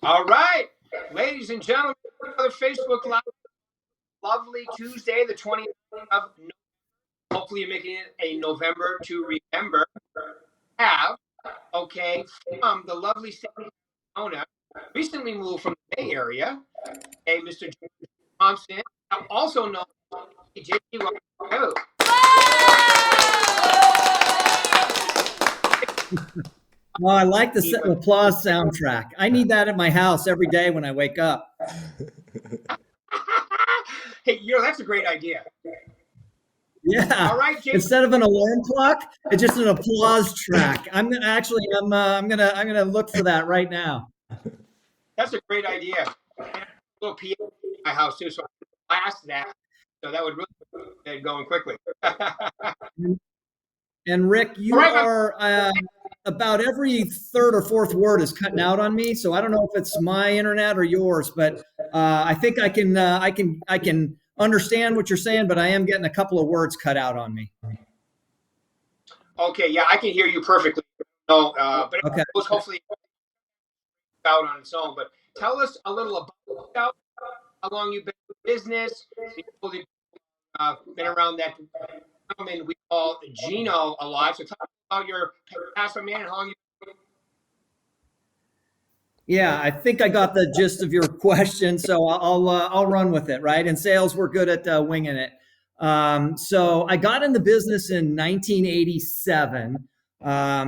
All right, ladies and gentlemen, another Facebook Live. Lovely Tuesday, the 20th of November. Hopefully, you're making it a November to remember. From the lovely state of Arizona, recently moved from the Bay Area, Mr. Thompson, also known as JT. Oh, I like the applause soundtrack. I need that at my house every day when I wake up. Hey, that's a great idea. Yeah. All right, instead of an alarm clock, it's just an applause track. I'm gonna look for that right now. That's a great idea. And a little PA in my house too, so I asked that. So that would really get going quickly. And Rick, you are about every third or fourth word is cutting out on me. So I don't know if it's my internet or yours, but I think I can understand what you're saying, but I am getting a couple of words cut out on me. Okay, yeah, I can hear you perfectly. No, but okay. It was hopefully out on its own. But tell us a little about how long you've been in business. Been around that gentleman we call Gino a lot. So tell us about your past, man, and how long you've been. Yeah, I think I got the gist of your question, so I'll run with it. Right, in sales, we're good at winging it. So I got in the business in 1987.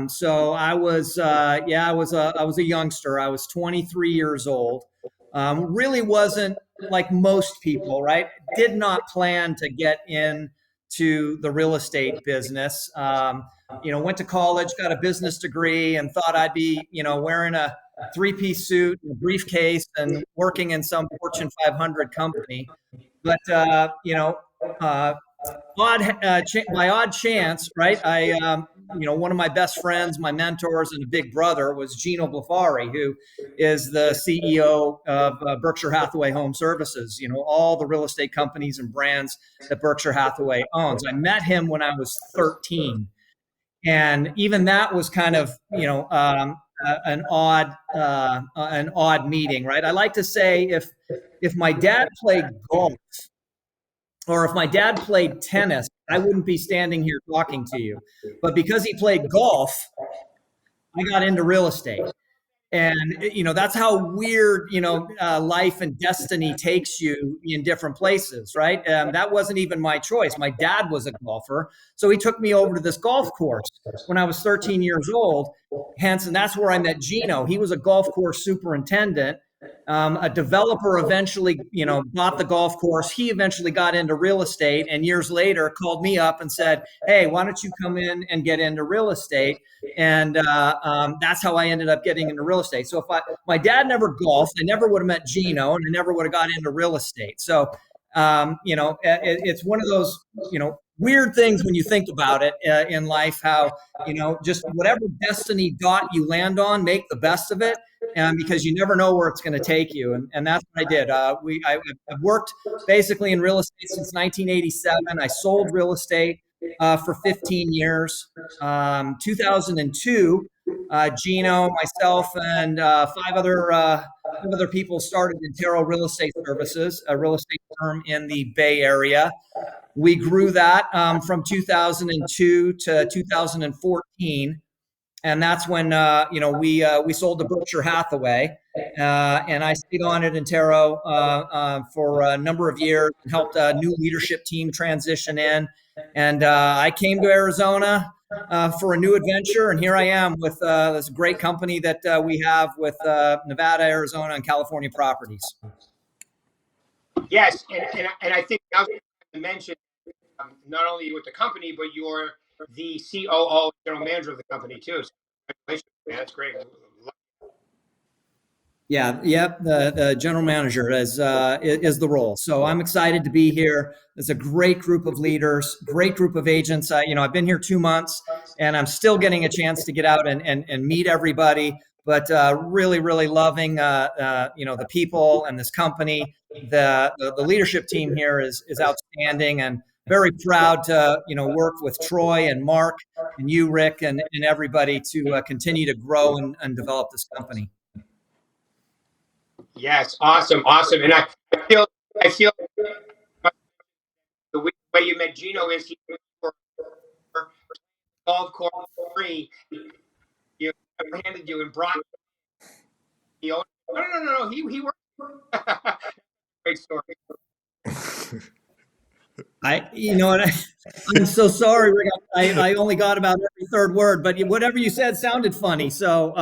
So I was I was a youngster. I was 23 years old. Really wasn't like most people, right? Did not plan to get into the real estate business. Went to college, got a business degree, and thought I'd be, wearing a three-piece suit, a briefcase, and working in some Fortune 500 company. But by odd chance, right? One of my best friends, my mentors, and a big brother was Gino Blafari, who is the CEO of Berkshire Hathaway Home Services. All the real estate companies and brands that Berkshire Hathaway owns. I met him when I was 13, and even that was kind of an odd meeting, right? I like to say if my dad played golf, or if my dad played tennis, I wouldn't be standing here talking to you. But because he played golf, I got into real estate. And, that's how weird, life and destiny takes you in different places, right? That wasn't even my choice. My dad was a golfer. So he took me over to this golf course when I was 13 years old. And that's where I met Gino. He was a golf course superintendent. A developer eventually, bought the golf course. He eventually got into real estate, and years later called me up and said, "Hey, why don't you come in and get into real estate?" And that's how I ended up getting into real estate. So if my dad never golfed, I never would have met Gino, and I never would have got into real estate. So it's one of those, weird things when you think about it in life, how, just whatever destiny dot you land on, make the best of it. Because you never know where it's going to take you. And that's what I did. I've worked basically in real estate since 1987. I sold real estate for 15 years. 2002, Gino, myself, and five other people started Intero Real Estate Services, a real estate firm in the Bay Area. We grew that from 2002 to 2014. And that's when we sold to Berkshire Hathaway, and I stayed on at Intero for a number of years and helped a new leadership team transition in. And I came to Arizona for a new adventure, and here I am with this great company that we have with Nevada, Arizona, and California properties. Yes, and I think I was going to mention not only with the company, but you're the COO, general manager of the company too. So congratulations, man. That's great. Yeah, yep. The general manager is the role. So I'm excited to be here. There's a great group of leaders, great group of agents. I've been here 2 months, and I'm still getting a chance to get out and meet everybody. But really, really loving the people and this company. The leadership team here is outstanding, and very proud to work with Troy and Mark and you, Rick, and everybody to continue to grow and develop this company. Yes, awesome, awesome. And I feel the way you met Gino is he for golf course free. You handed you and brought the owner. No. He worked. Great story. You know what? I'm so sorry, Rick. I only got about every third word, but whatever you said sounded funny. So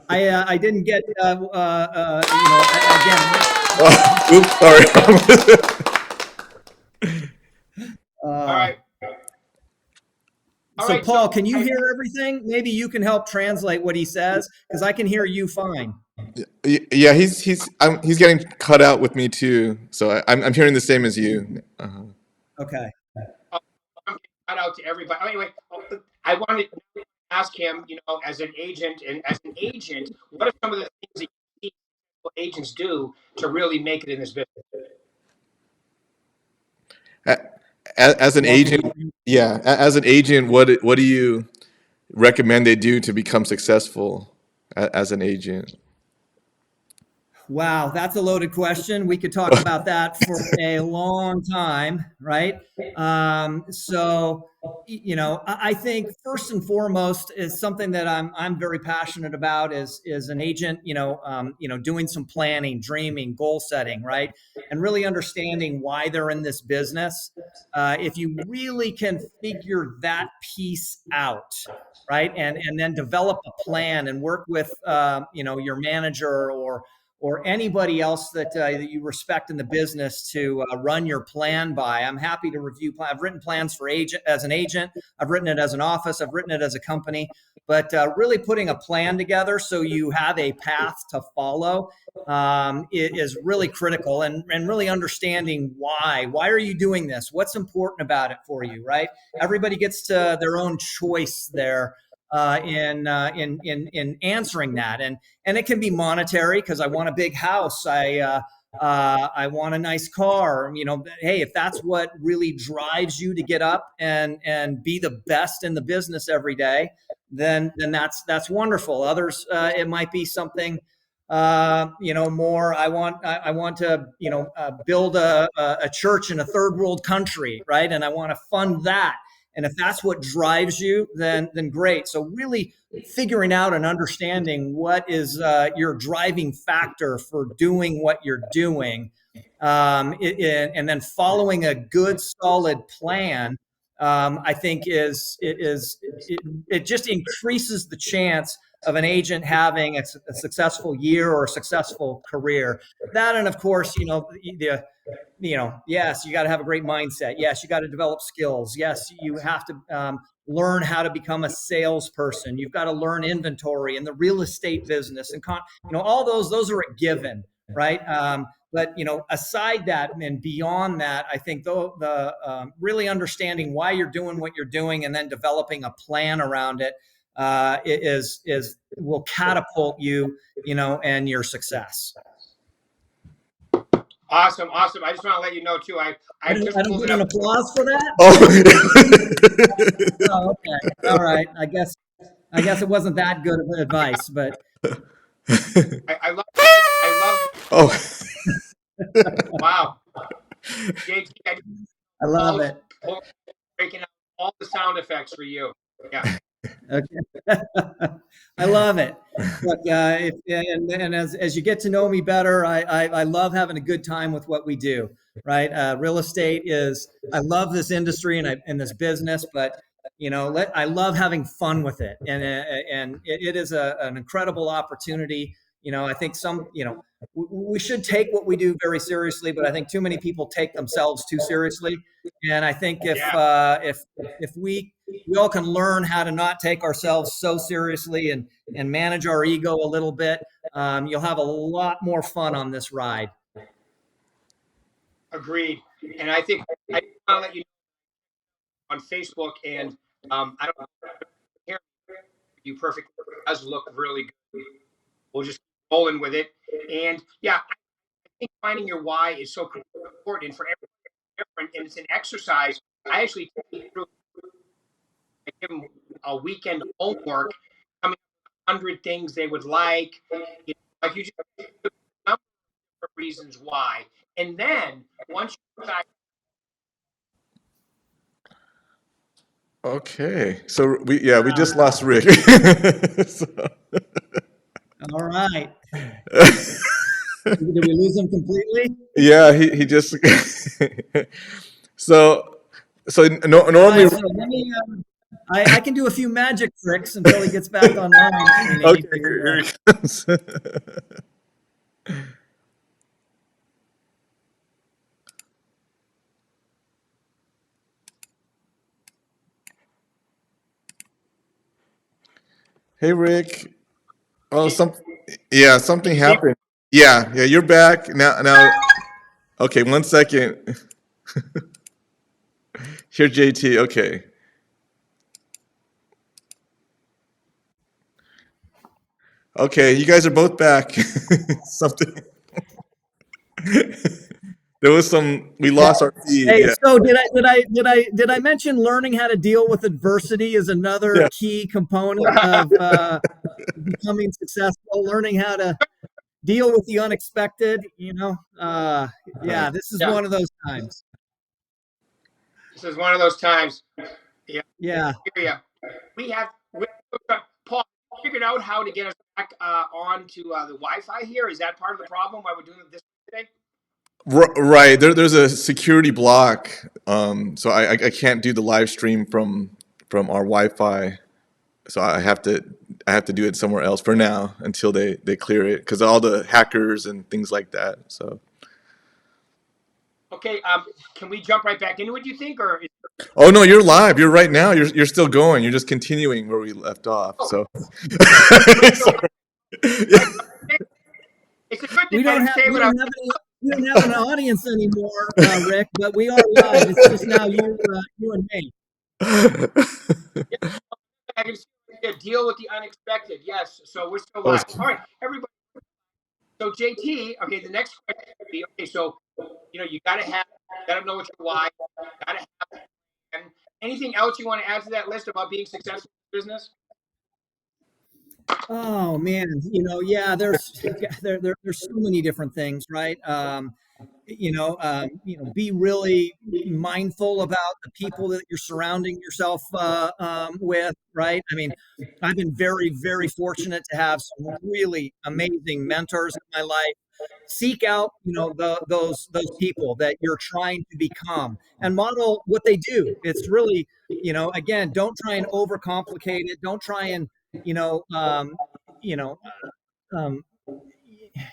I didn't get again. Oops, sorry. All right. All So right. Paul, can you hear everything? Maybe you can help translate what he says because I can hear you fine. Yeah, he's getting cut out with me too. So I'm hearing the same as you. Okay. I'm shout out to everybody. Anyway, I wanted to ask him, as an agent, what are some of the things that you see agents do to really make it in this business? As an Well, agent, yeah, as an agent, what do you recommend they do to become successful as an agent? wow, that's a loaded question. We could talk about that for a long time, right? So, I think first and foremost is something that I'm very passionate about is an agent, doing some planning, dreaming, goal setting, right, and really understanding why they're in this business. If you really can figure that piece out, right, and then develop a plan and work with your manager or anybody else that you respect in the business to run your plan by. I'm happy to review. I've written plans for agent as an agent. I've written it as an office. I've written it as a company. But really putting a plan together so you have a path to follow is really critical, and really understanding why. Why are you doing this? What's important about it for you? Right? Everybody gets to their own choice there in answering that, and it can be monetary because I want a big house. I want a nice car. Hey, if that's what really drives you to get up and be the best in the business every day, then that's wonderful. Others, it might be something. More. I want to build a church in a third world country, right? And I want to fund that. And if that's what drives you, then great. So really figuring out and understanding what is your driving factor for doing what you're doing, and then following a good, solid plan, I think it just increases the chance of an agent having a successful year or a successful career. That, and of course, yes, you got to have a great mindset. Yes, you got to develop skills. Yes, you have to learn how to become a salesperson. You've got to learn inventory in the real estate business, and all those are a given, right? But aside that and beyond that, I think the really understanding why you're doing what you're doing and then developing a plan around it will catapult you, and your success. Awesome. I just want to let you know too. I just I don't pulled get it an up. applause for that. Oh. Oh, okay. All right. I guess it wasn't that good of advice, but I love. I love. Oh. Wow. JT, I love it. breaking out all the sound effects for you. Yeah. Okay. I love it. Look, and as you get to know me better, I love having a good time with what we do. Right, real estate is. I love this industry and this business, but I love having fun with it, and it is an incredible opportunity. I think we should take what we do very seriously, but I think too many people take themselves too seriously. And I think if we all can learn how to not take ourselves so seriously and manage our ego a little bit, you'll have a lot more fun on this ride. Agreed. And I think I want to let you know on Facebook, and I don't hear you perfectly. It does look really good. We'll just keep rolling with it. And yeah, I think finding your why is so important for everyone different, and it's an exercise. I actually take it through. I give them a weekend homework, coming up with 100 things they would like. Like you just reasons why. And then once you decide, Okay. So we just lost Rick. So- All right. Did we lose him completely? yeah, he just so no, All normally right, so let me. I can do a few magic tricks until he gets back online if we okay, need to. here he comes. Hey Rick. Oh, something you see, happened. Yeah, you're back now. Okay, 1 second. Here, JT. Okay. Okay, you guys are both back. Something. There was some. We lost our feed. Hey, Yeah. so did I mention learning how to deal with adversity is another Yeah. key component of becoming successful? Learning how to deal with the unexpected. Yeah, this is yeah, one of those times. this is one of those times. Yeah, Yeah. I hear ya. We Paul figured out how to get us back onto the Wi-Fi here. Is that part of the problem why we're doing this today? Right. There's a security block. So I can't do the live stream from our Wi-Fi. So I have to do it somewhere else for now until they clear it because all the hackers and things like that. So. Okay, can we jump right back into it? Do you think, or Oh no, you're live. You're right now. You're still going. You're just continuing where we left off. oh, So. we're still Sorry. Yeah. it's a good thing We I don't didn't have say we what I. don't have any we don't have an audience anymore, Rick, but we are live. It's just now you and me. Yeah, I can deal with the unexpected. Yes, so we're still live. Okay. All right, everybody. So JT, okay, the next question would be okay. So you gotta know what your why. Gotta have and anything else you want to add to that list about being successful in business? Oh man, yeah, there's so many different things, right? Be really mindful about the people that you're surrounding yourself with, right? I mean, I've been very, very fortunate to have some really amazing mentors in my life. Seek out, those people that you're trying to become and model what they do. It's really, again, don't try and overcomplicate it. Don't try and, you know, um, you know, um,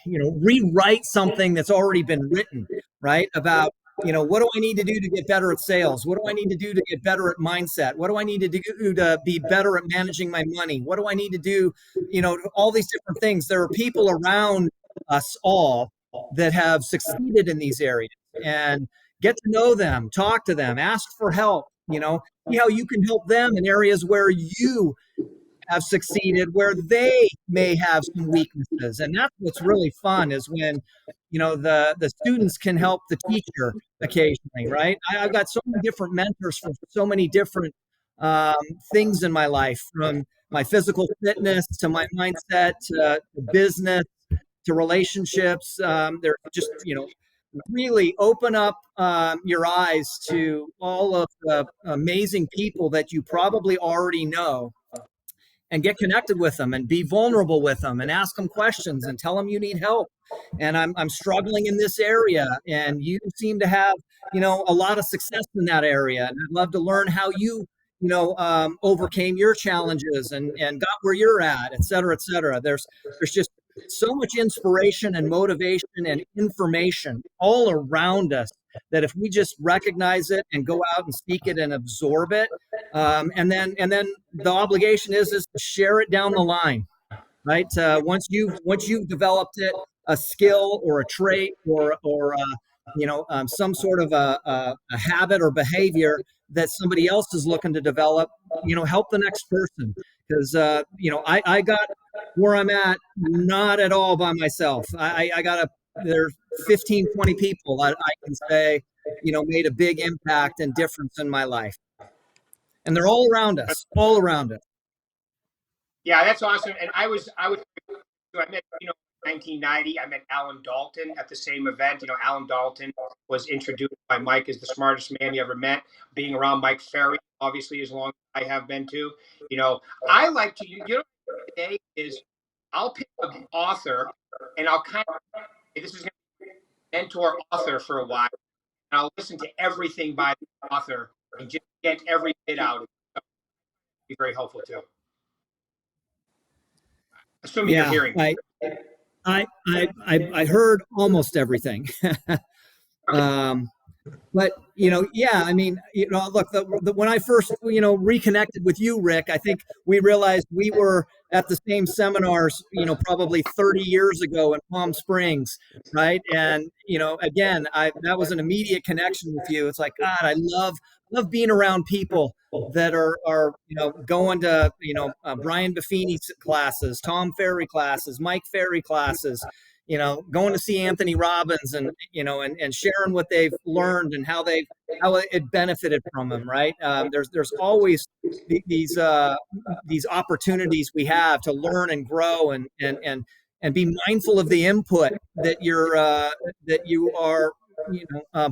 rewrite something that's already been written, right? About, what do I need to do to get better at sales? What do I need to do to get better at mindset? What do I need to do to be better at managing my money? What do I need to do? All these different things. There are people around us all that have succeeded in these areas, and get to know them, talk to them, ask for help, see how you can help them in areas where you have succeeded where they may have some weaknesses. And that's what's really fun is when, the students can help the teacher occasionally, right? I've got so many different mentors for so many different um, things in my life, from my physical fitness to my mindset to business to relationships. They're just, really open up your eyes to all of the amazing people that you probably already know, and get connected with them and be vulnerable with them and ask them questions and tell them you need help. And I'm struggling in this area, and you seem to have, a lot of success in that area. And I'd love to learn how you, overcame your challenges and got where you're at, et cetera, et cetera. There's just so much inspiration and motivation and information all around us that if we just recognize it and go out and seek it and absorb it, and then the obligation is to share it down the line, right? Once you've developed it, a skill or a trait or some sort of a habit or behavior that somebody else is looking to develop, help the next person, because I got where I'm at not at all by myself. I got there's 15, 20 people that I can say, made a big impact and difference in my life, and they're all around us, all around us. Yeah, that's awesome. And I met 1990, I met Alan Dalton at the same event. You know, Alan Dalton was introduced by Mike as the smartest man he ever met. Being around Mike Ferry, obviously, as long as I have been too. You know, I like to. You know, today is I'll pick an author, and I'll kind of this is going to mentor author for a while, and I'll listen to everything by the author and just get every bit out of it. So be very helpful too. Assuming you're Yeah, hearing me. I heard almost everything. um, but yeah, I mean, look, when I first reconnected with you, Rick, I think we realized we were at the same seminars, probably 30 years ago in Palm Springs, right? And again, that was an immediate connection with you. It's like, God, I love being around people that are going to Brian Buffini classes, Tom Ferry classes, Mike Ferry classes, going to see Anthony Robbins and and sharing what they've learned and how it benefited from them, right? There's always these opportunities we have to learn and grow and be mindful of the input that you are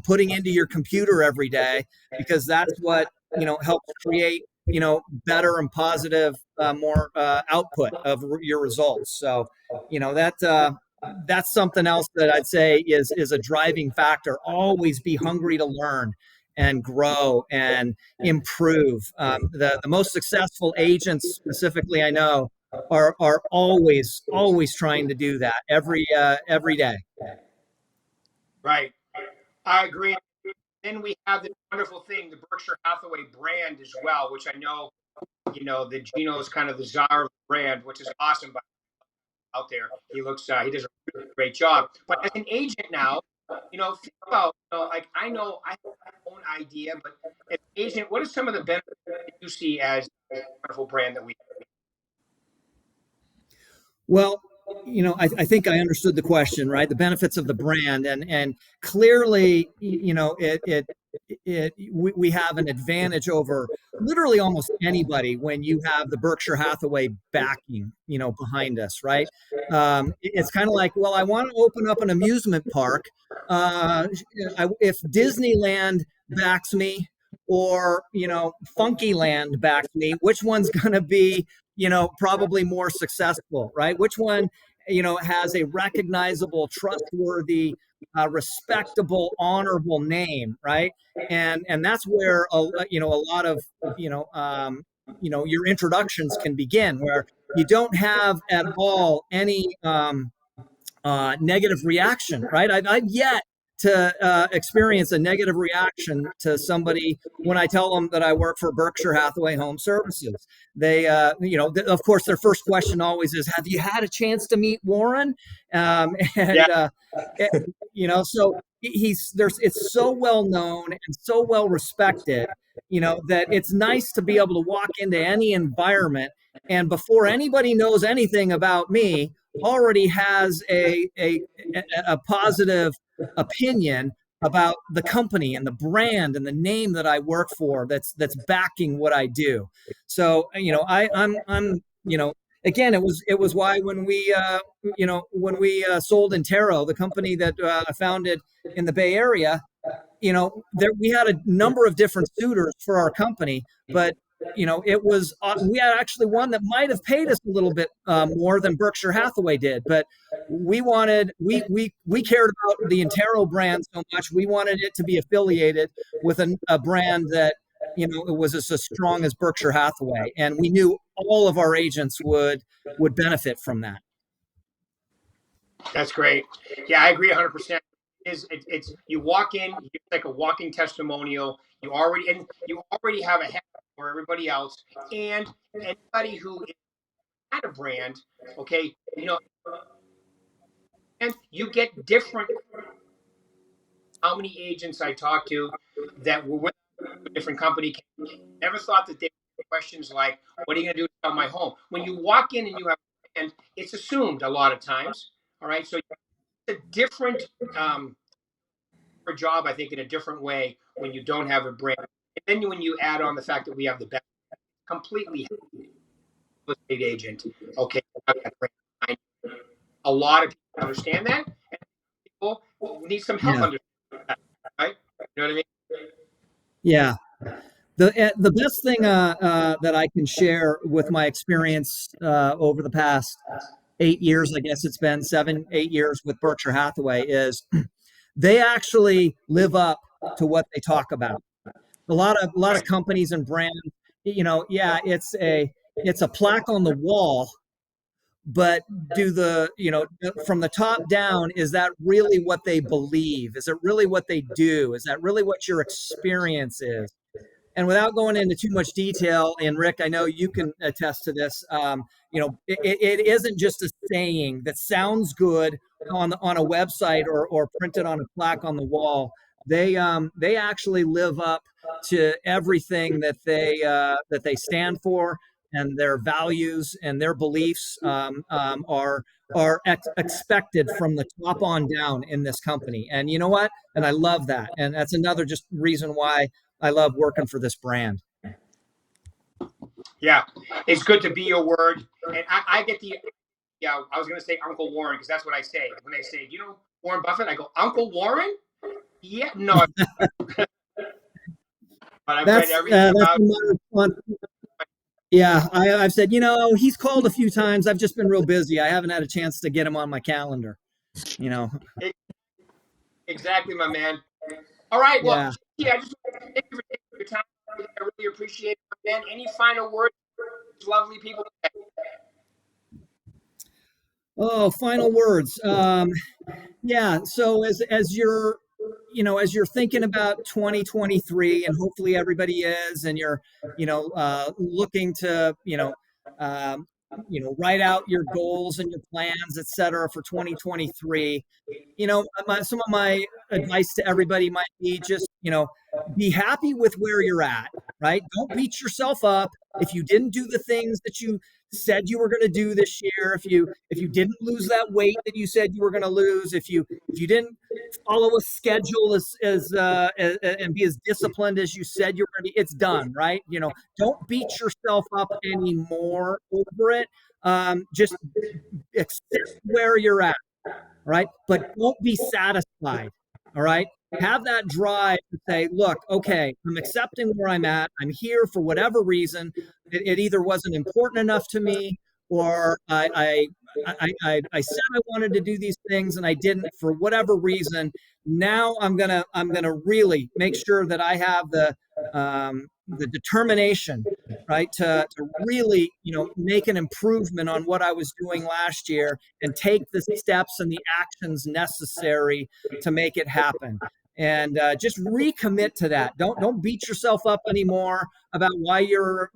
putting into your computer every day, because that's what helps create better and positive more output of your results. So that's something else that I'd say is a driving factor. Always be hungry to learn and grow and improve. The most successful agents, specifically, I know, are always trying to do that every day. Right. I agree. Then we have this wonderful thing, the Berkshire Hathaway brand as well, which I know, that Gino is kind of the czar of the brand, which is awesome. But out there, he does a really great job. But as an agent now, think about, like I know I have my own idea, but as an agent, what are some of the benefits that you see as a wonderful brand that we have? Well, I think I understood the question, right? The benefits of the brand, and clearly, we have an advantage over literally almost anybody when you have the Berkshire Hathaway backing, behind us, right? It's kind of like, well, I want to open up an amusement park. If Disneyland backs me, or Funkyland backs me, which one's going to be probably more successful, right? Which one has a recognizable, trustworthy, respectable, honorable name, right? And that's where a lot of your introductions can begin, where you don't have at all any negative reaction, right? I've yet to experience a negative reaction to somebody when I tell them that I work for Berkshire Hathaway Home Services. They, of course, their first question always is, "Have you had a chance to meet Warren?" And Yeah. so it's so well known and so well respected, that it's nice to be able to walk into any environment, and before anybody knows anything about me, already has a positive opinion about the company and the brand and the name that I work for, that's backing what I do. So I'm again, it was why when we sold Intero, the company that I founded in the Bay Area, we had a number of different suitors for our company, but it was we had actually one that might have paid us a little bit more than Berkshire Hathaway did, but we cared about the Intero brand so much. We wanted it to be affiliated with a brand that it was as strong as Berkshire Hathaway, and we knew all of our agents would benefit from that. That's great. Yeah, I agree 100%. It's you walk in, it's like a walking testimonial. You already have a head for everybody else, and anybody who is at a brand, okay, and you get different. How many agents I talked to that were with a different company never thought that they would questions like, "What are you going to do to sell my home?" When you walk in and you have a brand, it's assumed a lot of times. All right, so it's a different job, I think, in a different way when you don't have a brand. And then when you add on the fact that we have the best, completely real estate agent, okay, a lot of people understand that. And people need some help Yeah. understanding that, right? You know what I mean? Yeah. The best thing that I can share with my experience over the past 8 years, I guess it's been 7, 8 years with Berkshire Hathaway, is they actually live up to what they talk about. A lot of Right. companies and brands, yeah, it's a plaque on the wall, but do the from the top down, is that really what they believe? Is it really what they do? Is that really what your experience is? And without going into too much detail, and Rick, I know you can attest to this. It isn't just a saying that sounds good on a website or printed on a plaque on the wall. They actually live up to everything that they stand for, and their values and their beliefs are expected from the top on down in this company. And you know what? And I love that. And that's another just reason why I love working for this brand. Yeah, it's good to be your word. And I get the, yeah, I was going to say Uncle Warren because that's what I say. When they say, Warren Buffett, I go, Uncle Warren? Yeah, no, but I've read everything That's about. my response. Yeah, I've said, he's called a few times. I've just been real busy. I haven't had a chance to get him on my calendar. You know. It. Exactly, my man. All right, well, Yeah. yeah, I just want to thank you for taking your time. I really appreciate it, my man. Any final words, lovely people? Oh, final words. Yeah. So as you're, as you're thinking about 2023, and hopefully everybody is, and you're, looking to, write out your goals and your plans, et cetera, for 2023. Some of my advice to everybody might be just, be happy with where you're at, right? Don't beat yourself up if you didn't do the things that you said you were going to do this year. If you didn't lose that weight that you said you were going to lose, if you didn't follow a schedule as and be as disciplined as you said you were going to be, it's done, right? Don't beat yourself up anymore over it. Just accept where you're at. All right. But don't be satisfied. All right. Have that drive to say, look, okay, I'm accepting where I'm at. I'm here for whatever reason. It either wasn't important enough to me, or I said I wanted to do these things and I didn't for whatever reason. Now I'm gonna really make sure that I have the determination, right, to really make an improvement on what I was doing last year, and take the steps and the actions necessary to make it happen. And just recommit to that. Don't beat yourself up anymore about why you're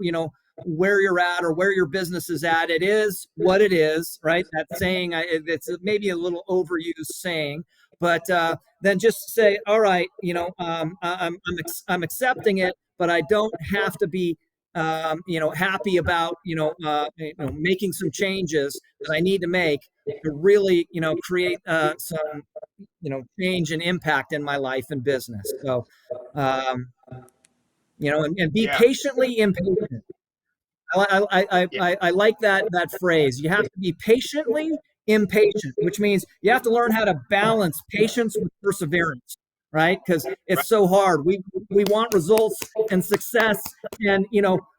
where you're at or where your business is at. It is what it is, right? That saying, it's maybe a little overused saying, but then just say, all right, I'm accepting it, but I don't have to be happy about making some changes that I need to make to really create some change and impact in my life and business. So and be Yeah, patiently impatient. yeah, I like that phrase. You have to be patiently impatient, which means you have to learn how to balance patience with perseverance, right? Because right. it's so hard. We want results and success and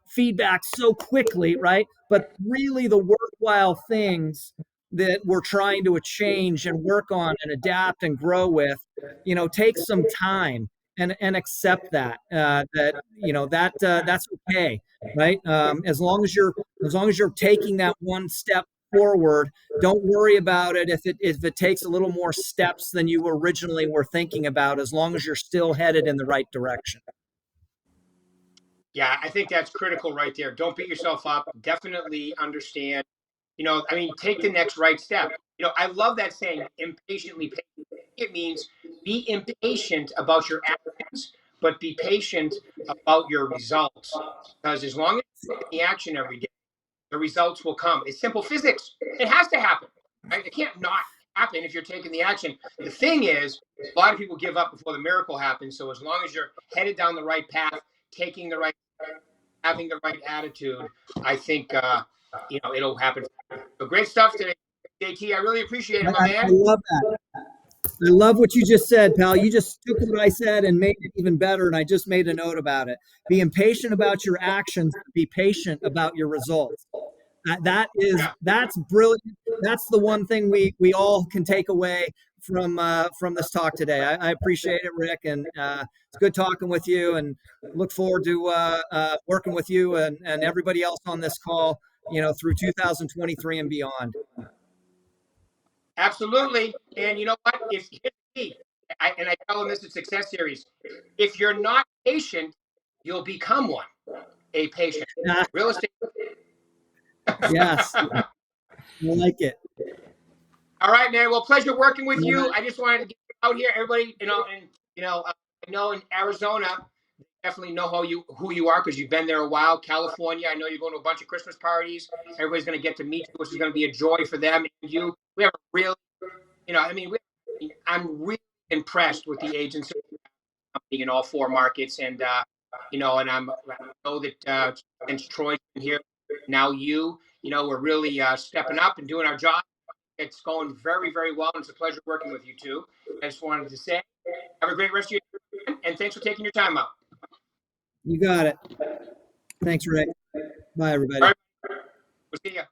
feedback so quickly, right? But really, the worthwhile things that we're trying to change and work on and adapt and grow with, take some time, and accept that's okay, right? As long as you're taking that one step forward, don't worry about it if it takes a little more steps than you originally were thinking about, as long as you're still headed in the right direction. Yeah, I think that's critical right there. Don't beat yourself up. Definitely understand. I mean, take the next right step. I love that saying, impatiently patient. It means be impatient about your actions, but be patient about your results. Because as long as you take the action every day, the results will come. It's simple physics. It has to happen, right? It can't not happen if you're taking the action. The thing is, a lot of people give up before the miracle happens. So as long as you're headed down the right path, taking the right, having the right attitude, I think it'll happen. So great stuff today. JT, I really appreciate it, my I man. love that. I love what you just said, pal. You just took what I said and made it even better, and I just made a note about it. Be impatient about your actions, be patient about your results. Yeah, That's brilliant. That's the one thing we all can take away from this talk today. I appreciate it, Rick, and it's good talking with you, and look forward to working with you and everybody else on this call. Through 2023 and beyond. absolutely. And you know what? If here's the key, and I tell them this in Success Series, if you're not patient, you'll become one. A patient real estate. Yes, I like it. All right, man. Well, pleasure working with you. I just wanted to get out here, everybody. I know in Arizona, definitely know who you are because you've been there a while. California, I know you're going to a bunch of Christmas parties. Everybody's going to get to meet you, which is going to be a joy for them and you. We have a real, I'm really impressed with the agents in all four markets, and I know that since Troy's been here, now we're really stepping up and doing our job. It's going very, very well, and it's a pleasure working with you too. I just wanted to say, have a great rest of your time, and thanks for taking your time out. You got it. Thanks, Rick. Bye, All everybody. right, we'll see you.